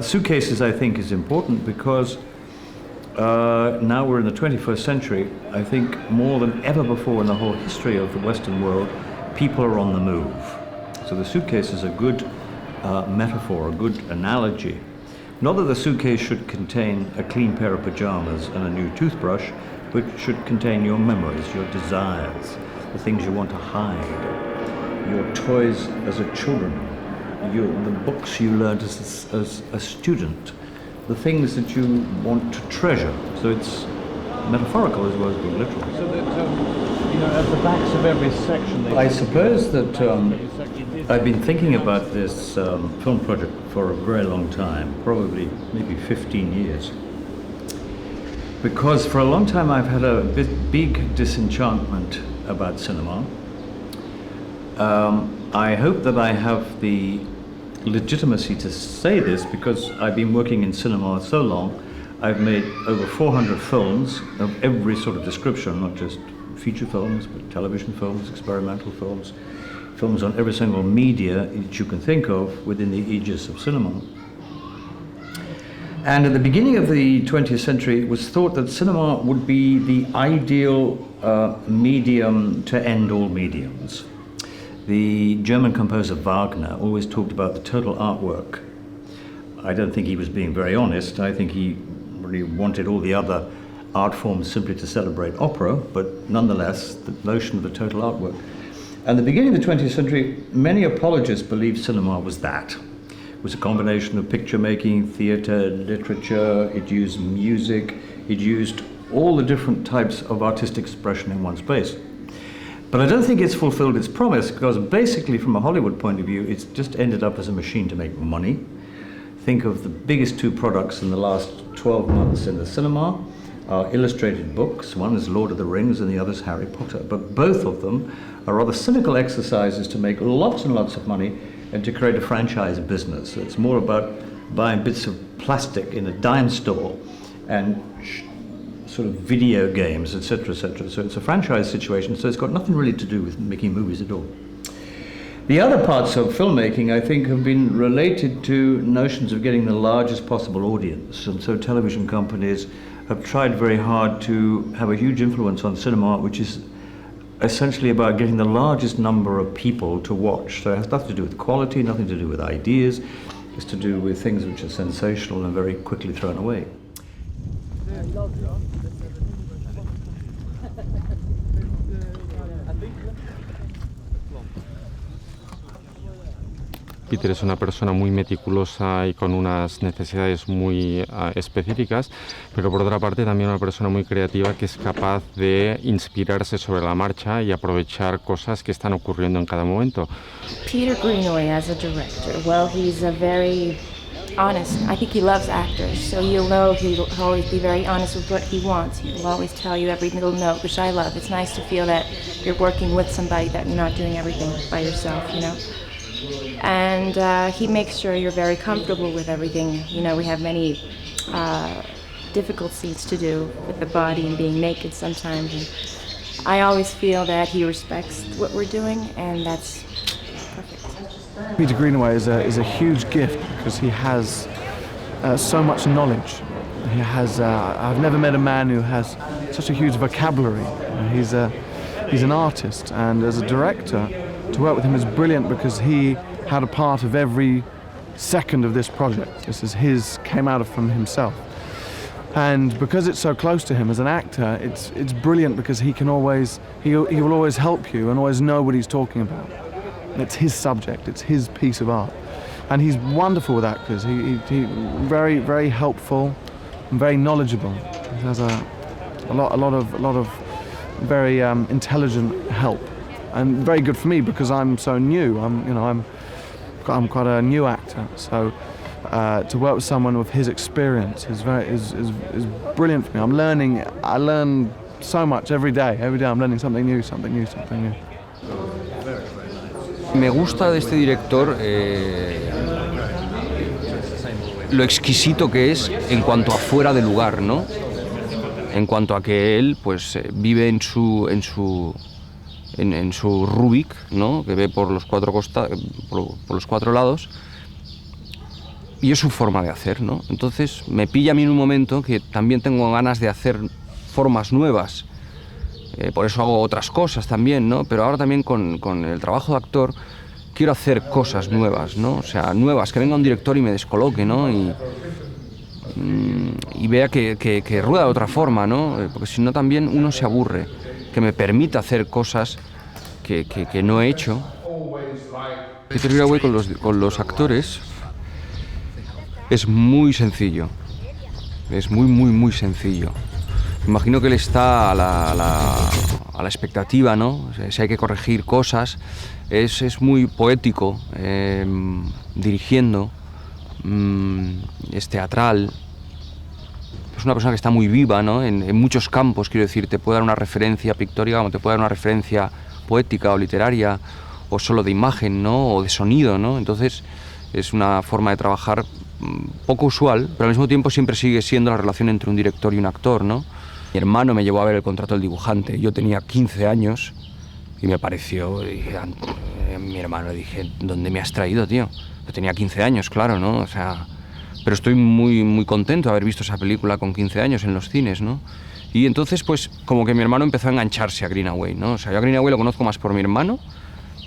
Suitcases, I think, is important because now we're in the 21st century. I think more than ever before in the whole history of the Western world, people are on the move. So the suitcase is a good metaphor, a good analogy. Not that the suitcase should contain a clean pair of pajamas and a new toothbrush, but should contain your memories, your desires, the things you want to hide, your toys as a children, the books you learned as a student, the things that you want to treasure. So it's metaphorical as well as being literal. So that, you know, at the backs of every section... I suppose that I've been thinking about this film project for a very long time, probably maybe 15 years. Because for a long time I've had a big disenchantment about cinema. I hope that I have the legitimacy to say this because I've been working in cinema so long. I've made over 400 films of every sort of description, not just feature films, but television films, experimental films, films on every single media that you can think of within the aegis of cinema. And at the beginning of the 20th century, it was thought that cinema would be the ideal medium to end all mediums. The German composer Wagner always talked about the total artwork. I don't think he was being very honest. I think he really wanted all the other art forms simply to celebrate opera, but nonetheless, the notion of the total artwork. And at the beginning of the 20th century, many apologists believed cinema was that. It was a combination of picture making, theatre, literature. It used music. It used all the different types of artistic expression in one space. But I don't think it's fulfilled its promise because basically from a Hollywood point of view, it's just ended up as a machine to make money. Think of the biggest two products in the last 12 months in the cinema are illustrated books. One is Lord of the Rings and the other is Harry Potter. But both of them are rather cynical exercises to make lots and lots of money and to create a franchise business. It's more about buying bits of plastic in a dime store and sort of video games, etc., etc. So it's a franchise situation, so it's got nothing really to do with making movies at all. The other parts of filmmaking, I think, have been related to notions of getting the largest possible audience. And so television companies have tried very hard to have a huge influence on cinema, which is essentially about getting the largest number of people to watch. So it has nothing to do with quality, nothing to do with ideas. It's to do with things which are sensational and very quickly thrown away. Peter es una persona muy meticulosa y con unas necesidades muy específicas, pero por otra parte también una persona muy creativa que es capaz de inspirarse sobre la marcha y aprovechar cosas que están ocurriendo en cada momento. Peter Greenaway as a director, well, he's a very honest. I think he loves actors, so you'll know he'll always be very honest with what he wants. He'll always tell you every little note, which I love. It's nice to feel that you're working with somebody, that you're not doing everything by yourself, you know. And he makes sure you're very comfortable with everything. You know, we have many difficult scenes to do with the body and being naked sometimes. And I always feel that he respects what we're doing, and that's perfect. Peter Greenaway is a huge gift because he has so much knowledge. He has. I've never met a man who has such a huge vocabulary. He's an artist, and as a director, to work with him is brilliant because he had a part of every second of this project. This is came out from himself. And because it's so close to him as an actor, it's brilliant because he will always help you and always know what he's talking about. It's his subject, it's his piece of art. And he's wonderful with actors. He very, very helpful and very knowledgeable. He has a lot of very intelligent help. And very good for me because I'm so new. I'm quite a new actor, so to work with someone with his experience is brilliant for me. I learn so much every day. Every day I'm learning something new. Me gusta de este director lo exquisito que es en cuanto a fuera de lugar, ¿no? En cuanto a que él pues vive en su Rubik, ¿no? Que ve por los cuatro lados, y es su forma de hacer, ¿no? Entonces me pilla a mí en un momento que también tengo ganas de hacer formas nuevas. Por eso hago otras cosas también, ¿no? Pero ahora también con el trabajo de actor quiero hacer cosas nuevas, ¿no? O sea, nuevas, que venga un director y me descoloque, ¿no? Y vea que rueda de otra forma, ¿no? Porque si no también uno se aburre, que me permita hacer cosas que no he hecho. Peter Greenaway con los actores es muy sencillo, es muy sencillo. Imagino que él está a la expectativa, ¿no? Si hay que corregir cosas, es muy poético, dirigiendo, es teatral. Es una persona que está muy viva, ¿no? En muchos campos, quiero decir, te puede dar una referencia pictórica, como te puede dar una referencia poética o literaria, o solo de imagen, ¿no? O de sonido, ¿no? Entonces es una forma de trabajar poco usual, pero al mismo tiempo siempre sigue siendo la relación entre un director y un actor, ¿no? Mi hermano me llevó a ver el contrato del dibujante. Yo tenía 15 años y me pareció, dije, mi hermano le dije, ¿dónde me has traído, tío? Yo tenía 15 años, claro, ¿no? O sea, pero estoy muy contento de haber visto esa película con 15 años en los cines, ¿no? Y entonces, pues, como que mi hermano empezó a engancharse a Greenaway, ¿no? O sea, yo a Greenaway lo conozco más por mi hermano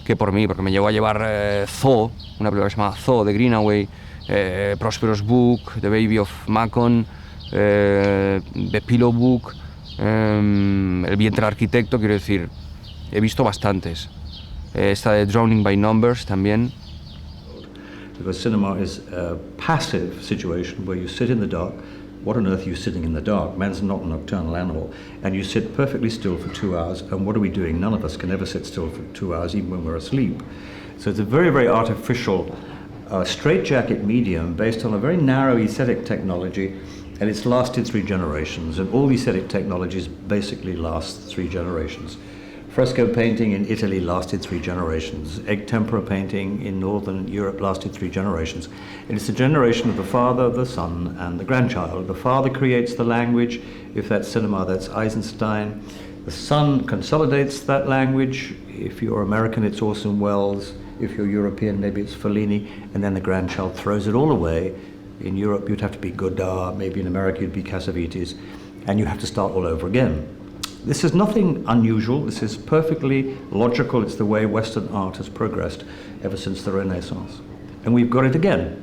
que por mí, porque me llevó a llevar Zoo, una película que se llama Zoo de Greenaway, Prospero's Book, The Baby of Macon, The Pillow Book, El vientre del arquitecto, quiero decir, he visto bastantes. Esta de Drowning by Numbers también. Because cinema is a passive situation where you sit in the dark. What on earth are you sitting in the dark? Man's not a nocturnal animal. And you sit perfectly still for 2 hours, and what are we doing? None of us can ever sit still for 2 hours, even when we're asleep. So it's a very artificial straitjacket medium based on a very narrow aesthetic technology, and it's lasted 3 generations, and all aesthetic technologies basically last 3 generations. Fresco painting in Italy lasted 3 generations. Egg tempera painting in Northern Europe lasted 3 generations. And it's the generation of the father, the son, and the grandchild. The father creates the language. If that's cinema, that's Eisenstein. The son consolidates that language. If you're American, it's Orson Welles. If you're European, maybe it's Fellini. And then the grandchild throws it all away. In Europe, you'd have to be Godard. Maybe in America, you'd be Cassavetes. And you have to start all over again. This is nothing unusual. This is perfectly logical. It's the way Western art has progressed ever since the Renaissance. And we've got it again.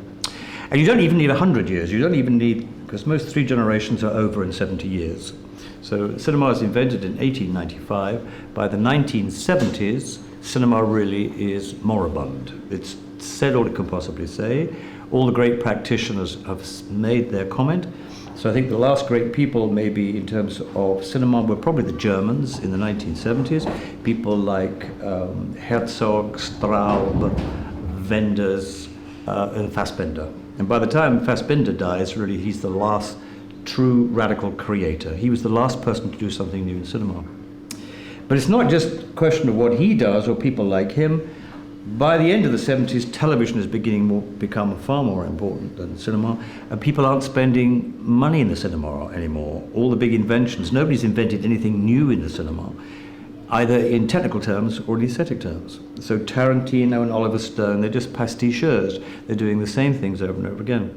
And you don't even need 100 years. You don't even need, because most 3 generations are over in 70 years. So cinema was invented in 1895. By the 1970s, cinema really is moribund. It's said all it can possibly say. All the great practitioners have made their comment. So I think the last great people, maybe in terms of cinema, were probably the Germans in the 1970s. People like Herzog, Straub, Wenders, and Fassbinder. And by the time Fassbinder dies, really, he's the last true radical creator. He was the last person to do something new in cinema. But it's not just a question of what he does or people like him. By the end of the 70s, television is beginning to become far more important than cinema, and people aren't spending money in the cinema anymore. All the big inventions, nobody's invented anything new in the cinema, either in technical terms or in aesthetic terms. So Tarantino and Oliver Stone, they're just pasticheurs. They're doing the same things over and over again.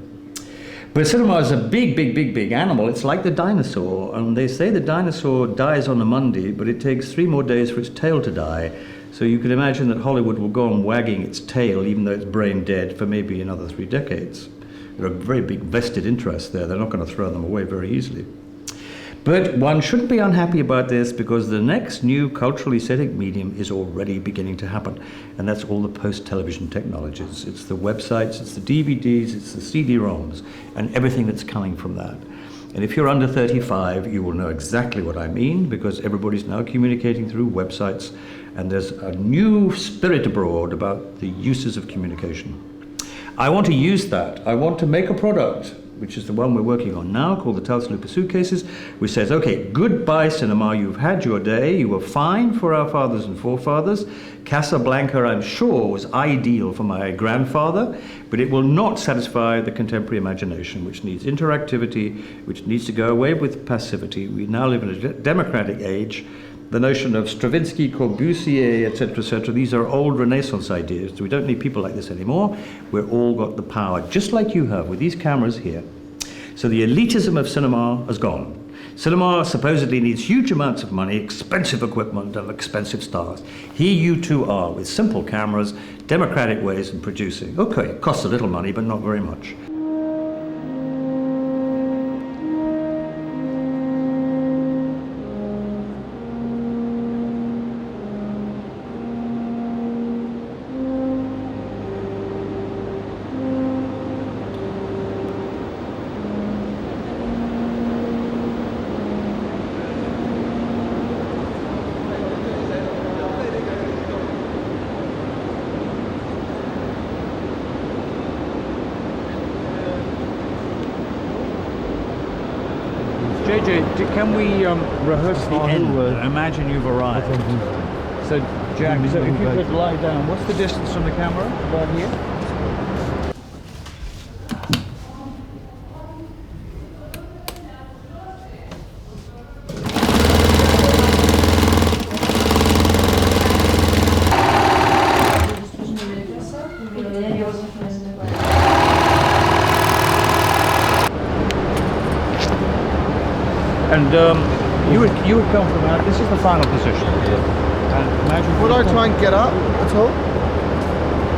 But cinema is a big animal. It's like the dinosaur, and they say the dinosaur dies on a Monday, but it takes 3 more days for its tail to die. So you can imagine that Hollywood will go on wagging its tail, even though it's brain dead, for maybe another 3 decades. There are very big vested interests there. They're not going to throw them away very easily. But one shouldn't be unhappy about this, because the next new cultural aesthetic medium is already beginning to happen, and that's all the post-television technologies. It's the websites, it's the DVDs, it's the CD-ROMs, and everything that's coming from that. And if you're under 35, you will know exactly what I mean, because everybody's now communicating through websites, and there's a new spirit abroad about the uses of communication. I want to use that. I want to make a product, which is the one we're working on now, called the Tulse Luper Suitcases, which says, okay, goodbye cinema, you've had your day, you were fine for our fathers and forefathers. Casablanca, I'm sure, was ideal for my grandfather, but it will not satisfy the contemporary imagination, which needs interactivity, which needs to go away with passivity. We now live in a democratic age, the notion of Stravinsky, Corbusier, etc., these are old Renaissance ideas. We don't need people like this anymore. We've all got the power, just like you have with these cameras here. So the elitism of cinema has gone. Cinema supposedly needs huge amounts of money, expensive equipment, and expensive stars. Here you two are, with simple cameras, democratic ways of producing. Okay, it costs a little money, but not very much. JJ, can we rehearse the end? I imagine you've arrived. So, Jack, so if you could lie down, what's the distance from the camera? About here? And you would come from out. This is the final position. And imagine. Would I try and get up at all?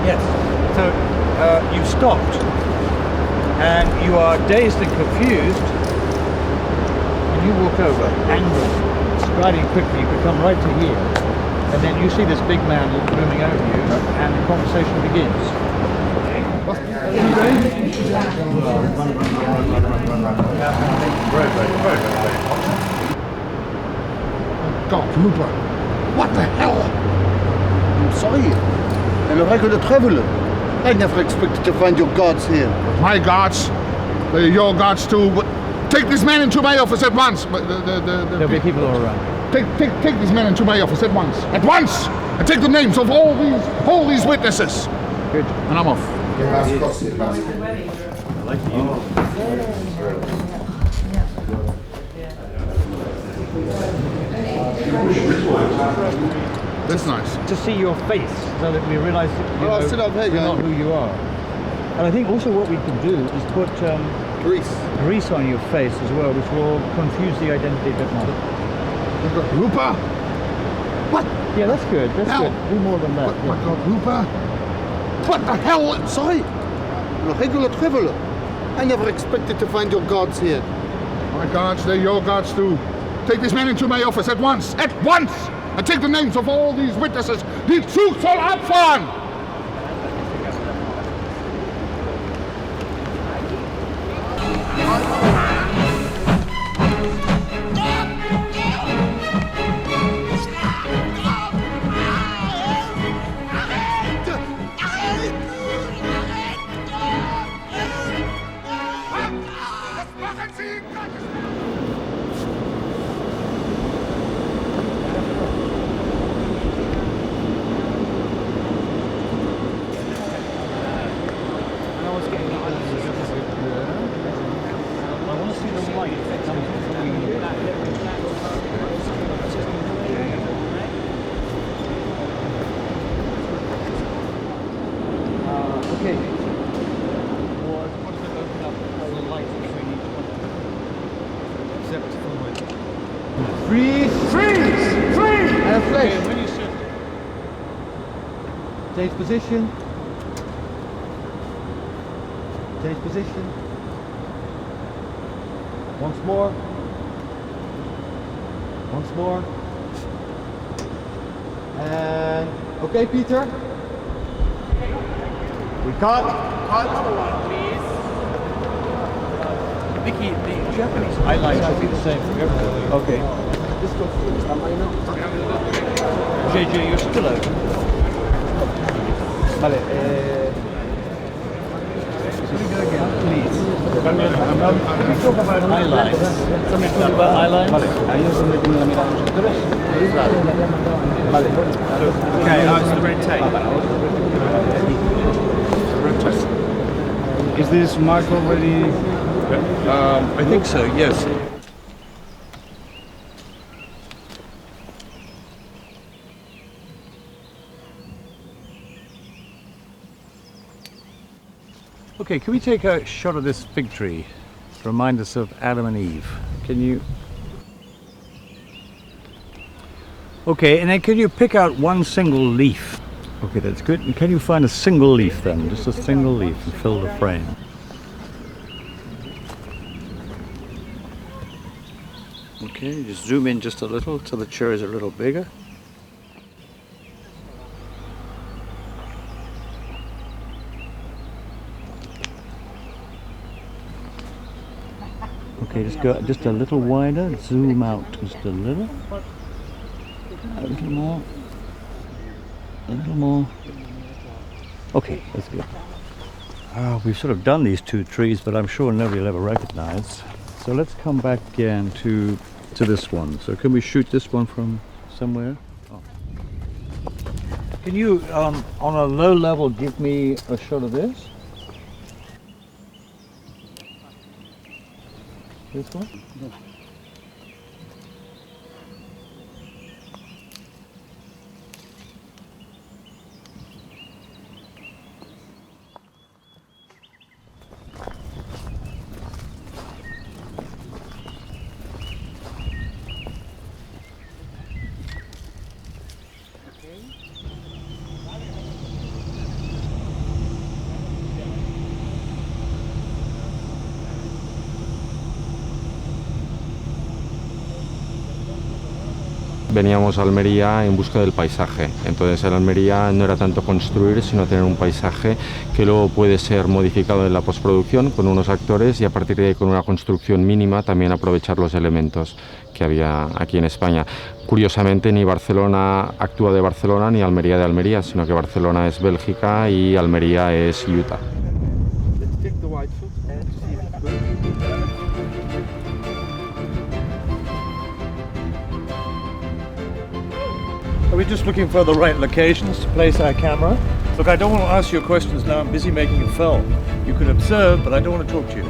Yes. So you've stopped, and you are dazed and confused, and you walk over, angry, striding quickly. You could come right to here, and then you see this big man looming over you, and the conversation begins. God, Luper, what the hell? I'm sorry. I'm a regular traveler. I never expected to find your guards here. My guards? They're your guards too, but take this man into my office at once. There'll be people all around. Take this man into my office at once. At once! And take the names of all these witnesses. Good. And I'm off. I like the uniform. That's nice. To see your face, so that we realise that you're not who you are. And I think also what we can do is put grease on your face as well, which will confuse the identity a bit more. Luper? What? Yeah, that's good. That's hell? good. Do more than that. What, my God, Luper? What the hell? Sorry. I'm a regular traveler. I never expected to find your guards here. My guards, they're your guards too. Take this man into my office at once. At once! And take the names of all these witnesses. Die Zug soll abfahren! Change position. Change position. Once more. Once more. And okay, Peter. We cut. Vicky, the Japanese highlights should be the same for everybody. Okay. JJ, you're still out. Vale. Please. Can we talk about highlights? Somebody talk about highlights? Vale. Ahí es donde tiene la mirada los actores. Vale. Okay, it's the red tape. Is this mark already? I think so, yes. Okay, can we take a shot of this fig tree to remind us of Adam and Eve? Can you? Okay, and then can you pick out one single leaf? Okay, that's good. And can you find a single leaf then? Just a single leaf and fill the frame. Okay, just zoom in just a little till the cherries are a little bigger. Okay, just go just a little wider, zoom out just a little more, a little more. Okay, that's good. We've sort of done these two trees, but I'm sure nobody will ever recognize. So let's come back again to this one. So can we shoot this one from somewhere? Oh. Can you, on a low level, give me a shot of this? This one? Yeah. Veníamos a Almería en busca del paisaje, entonces en Almería no era tanto construir, sino tener un paisaje que luego puede ser modificado en la postproducción con unos actores y a partir de ahí con una construcción mínima también aprovechar los elementos que había aquí en España. Curiosamente ni Barcelona actúa de Barcelona ni Almería de Almería, sino que Barcelona es Bélgica y Almería es Utah. Are we just looking for the right locations to place our camera? Look, I don't want to ask you questions now. I'm busy making a film. You can observe, but I don't want to talk to you.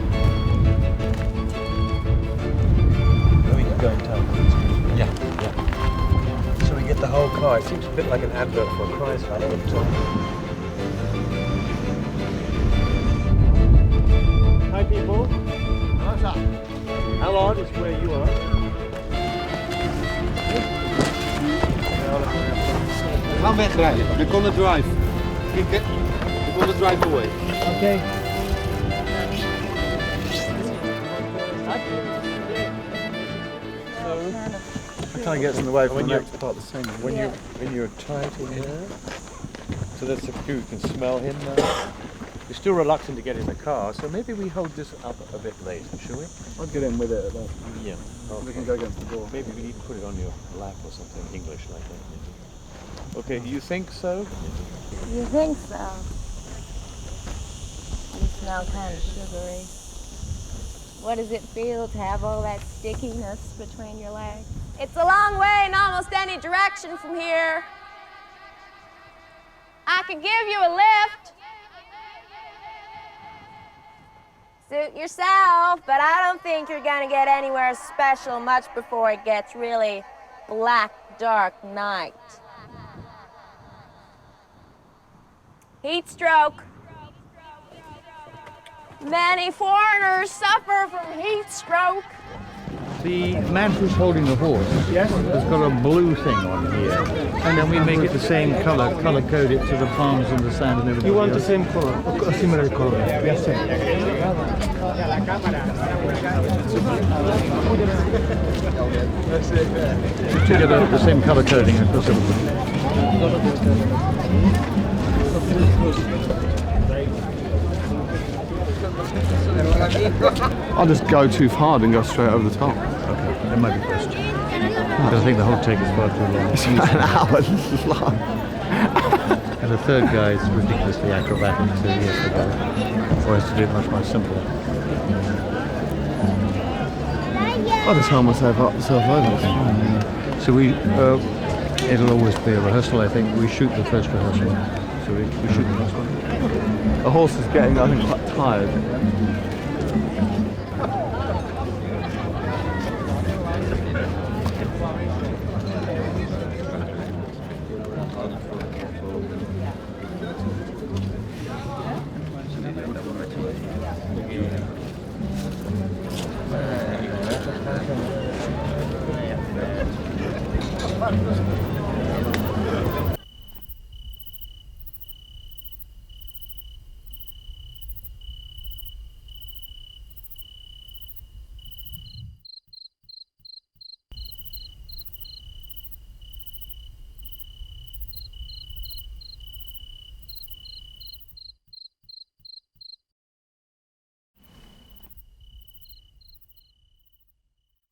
Oh, we can go in town. Yeah. So we get the whole car. It seems a bit like an advert for a Chrysler. Hi, people. How odd is where you are? We gaan wegrijden. We're gonna drive. We're gonna drive away. Okay. I can't get in the way from the next part the same. When you're tight in here, so that's the cue. You can smell him now. You're still reluctant to get in the car, so maybe we hold this up a bit later, shall we? I'll get in with it. Yeah. We can go against the door. Maybe we need to put it on your lap or something, English like that. Maybe. Okay, do you think so? You think so? You smell kind of sugary. What does it feel to have all that stickiness between your legs? It's a long way in almost any direction from here. I could give you a lift. Suit yourself, but I don't think you're gonna get anywhere special much before it gets really black, dark night. Heat stroke. Many foreigners suffer from heat stroke. The man who's holding the horse, yes, has got a blue thing on here, and then we make it the same color code it to the palms and the sand and everything. You want the same color, a similar color? Yes, sir. Just to get the same color coding across everything. I'll just go too far and go straight over the top. Okay, that might be best. Because I think the whole take is far too long. It's about an hour long. And the third guy is ridiculously acrobatic, so he has to go. Or has to do it much more simple. I'll just hold myself over. So it'll always be a rehearsal, I think. We shoot the first rehearsal. So we shoot the first one. The horse is getting, I think, quite tired.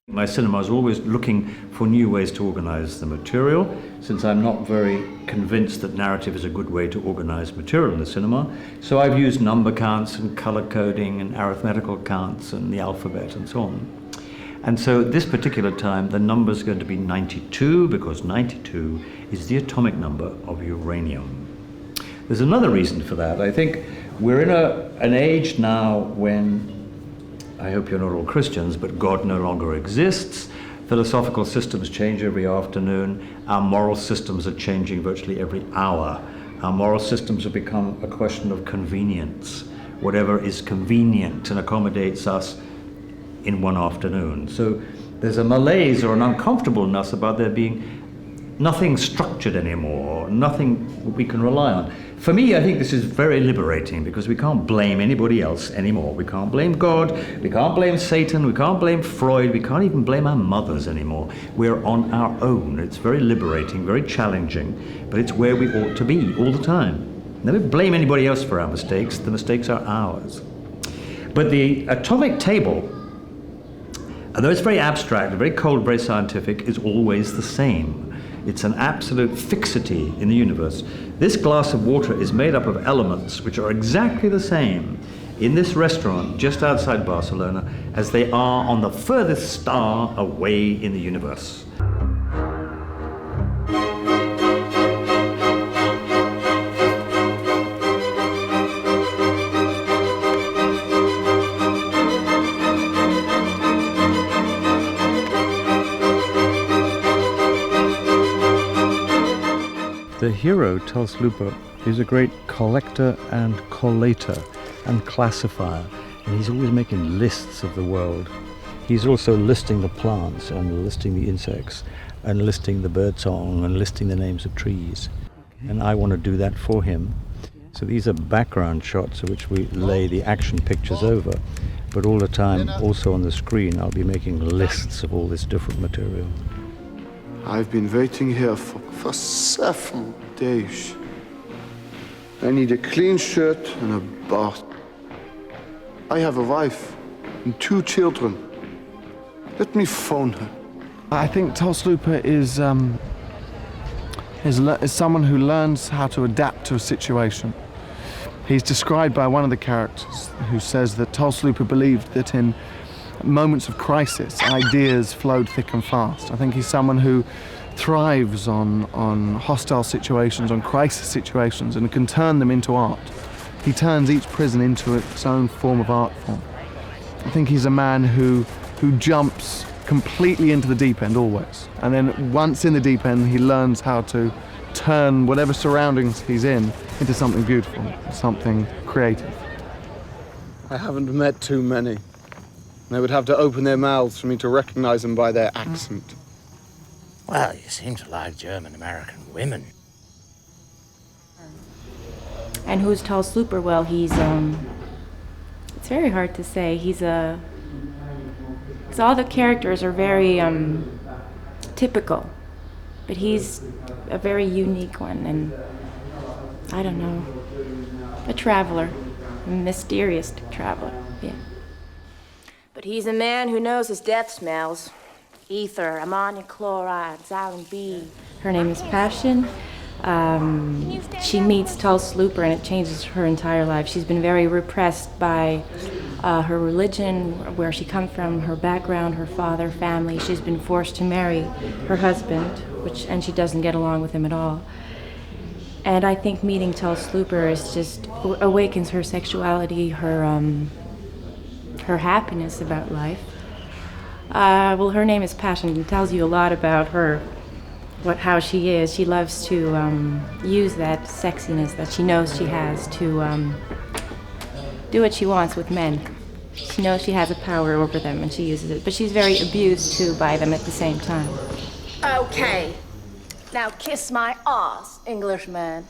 My cinema is always looking for new ways to organize the material, since I'm not very convinced that narrative is a good way to organize material in the cinema. So I've used number counts and color coding and arithmetical counts and the alphabet and so on. And so this particular time the number is going to be 92, because 92 is the atomic number of uranium. There's another reason for that. I think we're in an age now when, I hope you're not all Christians, but God no longer exists. Philosophical systems change every afternoon. Our moral systems are changing virtually every hour. Our moral systems have become a question of convenience. Whatever is convenient and accommodates us in one afternoon. So there's a malaise or an uncomfortableness about there being nothing structured anymore, nothing we can rely on. For me, I think this is very liberating, because we can't blame anybody else anymore. We can't blame God, we can't blame Satan, we can't blame Freud, we can't even blame our mothers anymore. We're on our own. It's very liberating, very challenging, but it's where we ought to be all the time. Never blame anybody else for our mistakes. The mistakes are ours. But the atomic table, although it's very abstract, very cold, very scientific, is always the same. It's an absolute fixity in the universe. This glass of water is made up of elements which are exactly the same in this restaurant just outside Barcelona as they are on the furthest star away in the universe. The hero, Tulse Luper, is a great collector and collator and classifier, and he's always making lists of the world. He's also listing the plants and listing the insects and listing the birdsong and listing the names of trees. And I want to do that for him. So these are background shots which we lay the action pictures over, but all the time also on the screen I'll be making lists of all this different material. I've been waiting here for 7 days. I need a clean shirt and a bath. I have a wife and 2 children. Let me phone her. I think Tulse Luper is someone who learns how to adapt to a situation. He's described by one of the characters who says that Tulse Luper believed that in moments of crisis, ideas flowed thick and fast. I think he's someone who thrives on hostile situations, on crisis situations, and can turn them into art. He turns each prison into its own form of art form. I think he's a man who jumps completely into the deep end always. And then once in the deep end, he learns how to turn whatever surroundings he's in into something beautiful, something creative. I haven't met too many. They would have to open their mouths for me to recognize them by their accent. Well, you seem to like German-American women. And who's Tulse Luper? Well, he's, it's very hard to say. Because all the characters are very typical, but he's a very unique one, and I don't know, a traveler, a mysterious traveler, yeah. But he's a man who knows his death smells. Ether, ammonia chloride, xylem B. Her name is Passion. She meets Tulse Luper and it changes her entire life. She's been very repressed by her religion, where she comes from, her background, her father, family. She's been forced to marry her husband, and she doesn't get along with him at all. And I think meeting Tulse Luper is just awakens her sexuality, her happiness about life. Well, her name is Passion. It tells you a lot about her, how she is. She loves to use that sexiness that she knows she has to do what she wants with men. She knows she has a power over them and she uses it, but she's very abused too by them at the same time. Okay. Now kiss my ass, Englishman.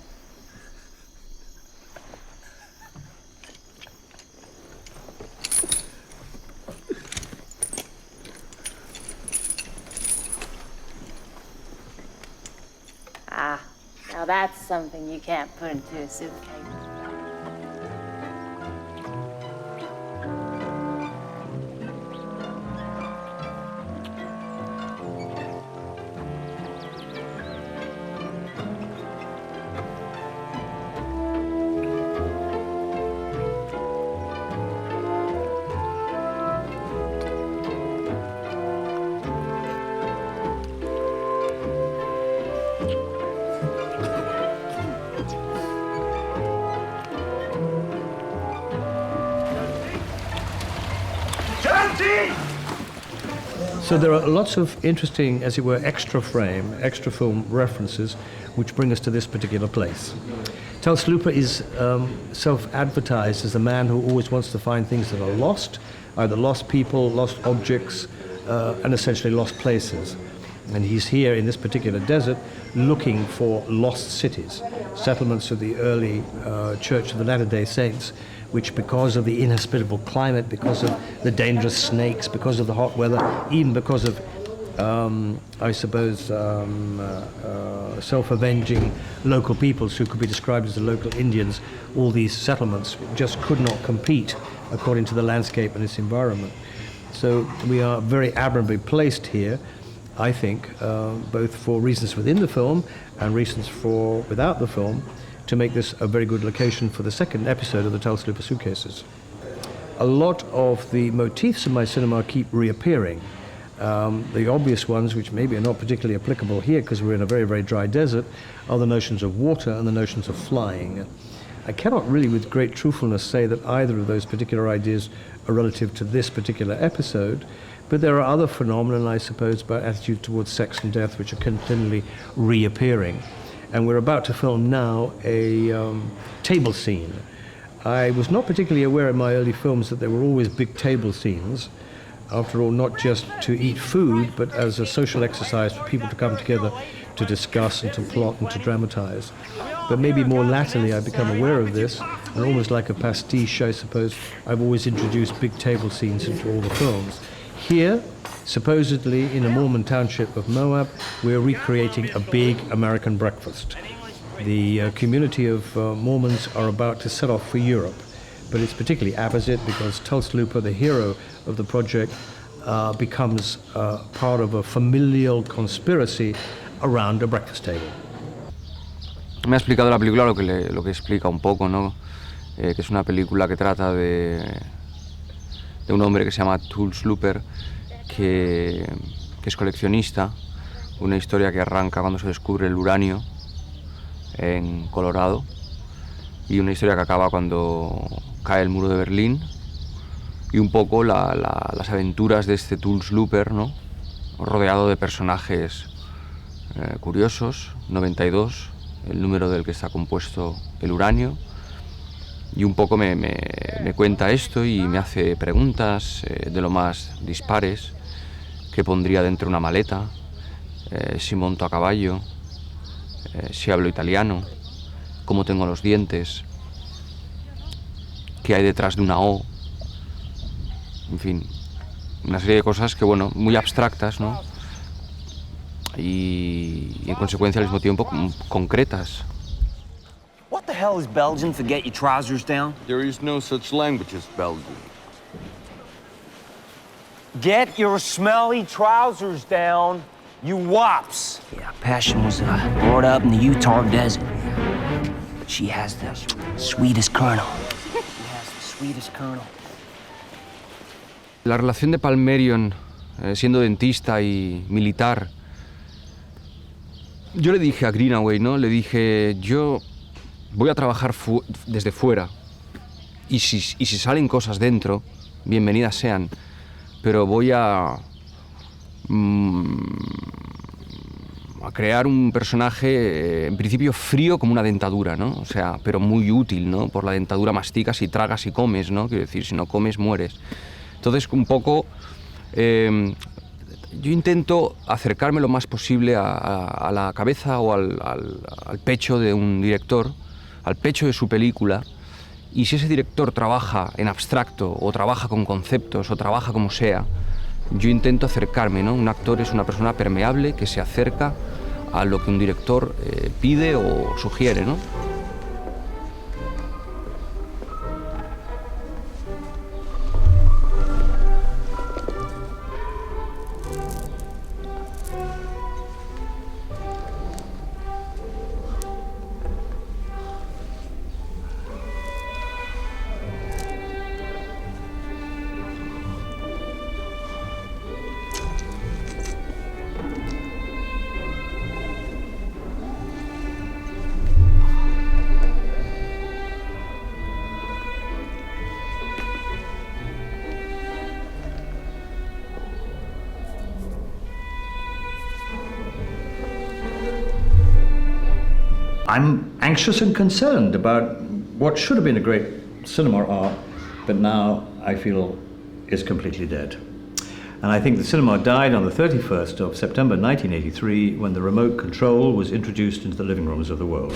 Ah, now that's something you can't put into a suitcase. So there are lots of interesting, as it were, extra film references which bring us to this particular place. Tulse Luper is self-advertised as a man who always wants to find things that are lost, either lost people, lost objects, and essentially lost places. And he's here in this particular desert looking for lost cities, settlements of the early Church of the Latter-day Saints, which because of the inhospitable climate, because of the dangerous snakes, because of the hot weather, even because of, I suppose, self-avenging local peoples who could be described as the local Indians, all these settlements just could not compete according to the landscape and its environment. So we are very admirably placed here, I think, both for reasons within the film and reasons for without the film, to make this a very good location for the second episode of the Tulse Luper Suitcases. A lot of the motifs in my cinema keep reappearing. The obvious ones, which maybe are not particularly applicable here because we're in a very, very dry desert, are the notions of water and the notions of flying. I cannot really with great truthfulness say that either of those particular ideas are relative to this particular episode, but there are other phenomena, I suppose, about attitude towards sex and death which are continually reappearing. And we're about to film now a table scene. I was not particularly aware in my early films that there were always big table scenes. After all, not just to eat food, but as a social exercise for people to come together to discuss and to plot and to dramatize. But maybe more latterly I've become aware of this, and almost like a pastiche, I suppose, I've always introduced big table scenes into all the films. Here, supposedly in a Mormon township of Moab, we're recreating a big American breakfast. The community of Mormons are about to set off for Europe, but it's particularly apposite because Tulse Luper, the hero of the project, becomes part of a familial conspiracy around a breakfast table. Me ha explicado la película lo que explica un poco, ¿no? Que es una película que trata de un hombre que se llama Tulse Luper, que es coleccionista, una historia que arranca cuando se descubre el uranio en Colorado y una historia que acaba cuando cae el muro de Berlín y un poco las aventuras de este Tulse Luper, ¿no? Rodeado de personajes curiosos, 92, el número del que está compuesto el uranio, y un poco me cuenta esto y me hace preguntas de lo más dispares. ¿Qué pondría dentro de una maleta? Si monto a caballo, si hablo italiano, cómo tengo los dientes, qué hay detrás de una O, en fin, una serie de cosas que, bueno, muy abstractas, ¿no? Y en consecuencia al mismo tiempo concretas. What the hell is Belgian for get your trousers down? There is no such language as Belgian. Get your smelly trousers down, you wops. Yeah, Passion was brought up in the Utah desert. But she has the sweetest kernel. She has the sweetest kernel. La relación de Palmerion, siendo dentista y militar, yo le dije a Greenaway, ¿no? Le dije, yo voy a trabajar desde fuera y si salen cosas dentro, bienvenidas sean, pero voy a a crear un personaje en principio frío como una dentadura, ¿no? O sea, pero muy útil, ¿no? Por la dentadura masticas y tragas y comes, ¿no? Quiero decir, si no comes mueres. Entonces, un poco yo intento acercarme lo más posible a la cabeza o al pecho de un director, al pecho de su película, y si ese director trabaja en abstracto o trabaja con conceptos o trabaja como sea, yo intento acercarme, ¿no? Un actor es una persona permeable que se acerca a lo que un director pide o sugiere, ¿no? I'm anxious and concerned about what should have been a great cinema art, but now I feel is completely dead. And I think the cinema died on the 31st of September 1983 when the remote control was introduced into the living rooms of the world.